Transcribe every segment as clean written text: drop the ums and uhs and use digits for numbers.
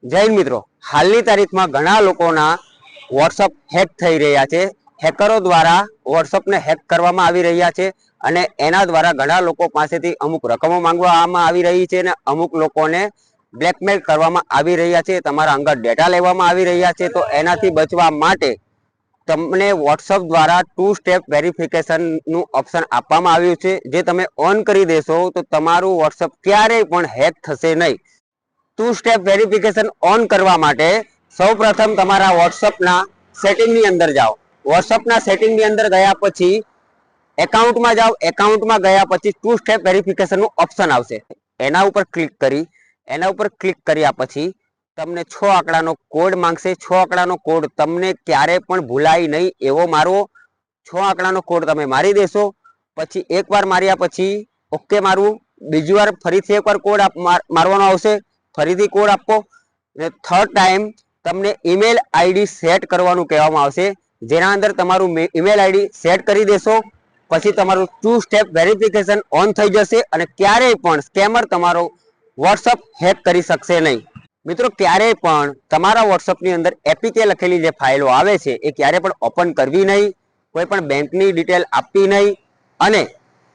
જય હિન્દ મિત્રો, હાલની તારીખમાં ઘણા લોકોના વોટ્સઅપ હેક થઈ રહ્યા છે। હેકરો દ્વારા વોટ્સઅપને હેક કરવામાં આવી રહ્યા છે અને એના દ્વારા ઘણા લોકો પાસેથી અમુક રકમો માંગવામાં આવી રહી છે અને અમુક લોકોને બ્લેકમેલ કરવામાં આવી રહ્યા છે, તમારા અંગત ડેટા લેવામાં આવી રહ્યા છે। તો એનાથી બચવા માટે તમને વોટ્સઅપ દ્વારા 2 સ્ટેપ વેરિફિકેશનનું ઓપ્શન આપવામાં આવ્યું છે, જે તમે ઓન કરી દેશો તો તમારું વોટ્સઅપ ક્યારેય પણ હેક થશે નહીં। 2 સ્ટેપ વેરિફિકેશન ઓન કરવા માટે સૌપ્રથમ તમારા વોટ્સઅપના સેટિંગની અંદર જાઓ। વોટ્સઅપના સેટિંગની અંદર ગયા પછી એકાઉન્ટમાં જાઓ। એકાઉન્ટમાં ગયા પછી 2 સ્ટેપ વેરિફિકેશનનું ઓપ્શન આવશે, એના ઉપર ક્લિક કર્યા પછી તમને 6 આંકડાનો કોડ માંગશે। 6 આંકડાનો કોડ તમને ક્યારે પણ ભૂલાય નહીં એવો મારો 6 આંકડાનો કોડ તમે મારી દેશો। પછી એકવાર માર્યા પછી ઓકે મારવું, બીજી વાર ફરીથી એકવાર કોડ મારવાનો આવશે, ફરીથી કોડ આપો અને થર્ડ ટાઈમ તમને ઈમેલ આઈડી સેટ કરવાનું કહેવામાં આવશે, જેના અંદર તમારું ઈમેલ આઈડી સેટ કરી દેશો પછી તમારું 2 સ્ટેપ વેરિફિકેશન ઓન થઈ જશે અને ક્યારેય પણ સ્કેમર તમારો વોટ્સઅપ હેક કરી શકશે નહીં। મિત્રો, ક્યારેય પણ તમારા વોટ્સઅપની અંદર એપીકે લખેલી જે ફાઇલો આવે છે એ ક્યારે પણ ઓપન કરવી નહીં, કોઈ પણ બેંકની ડિટેલ આપવી નહીં અને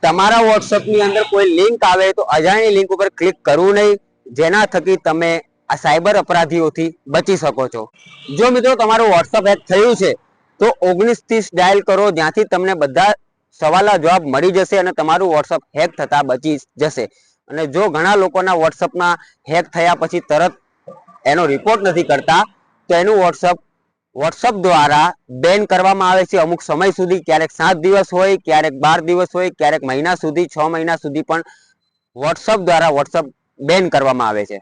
તમારા વોટ્સઅપની અંદર કોઈ લિંક આવે તો અજાણી લિંક ઉપર ક્લિક કરવું નહીં, જેના થકી તમે આ સાયબર અપરાધીઓથી બચી શકો છો। જો મિત્રો તમારું વોટ્સઅપ હેક થયું છે તો 1930 ડાયલ કરો, જ્યાંથી તમને બધા સવાલના જવાબ મળી જશે અને તમારું વોટ્સઅપ હેક થતા બચી જશે। અને જો ઘણા લોકોના વોટ્સઅપના હેક થયા પછી તરત એનો રિપોર્ટ નથી કરતા તો એનું વોટ્સઅપ દ્વારા બેન કરવામાં આવે છે અમુક સમય સુધી, ક્યારેક 7 દિવસ હોય, ક્યારેક 12 દિવસ હોય, ક્યારેક મહિના સુધી, 6 મહિના સુધી પણ વોટ્સઅપ દ્વારા વોટ્સઅપ બેન કરવામાં આવે છે।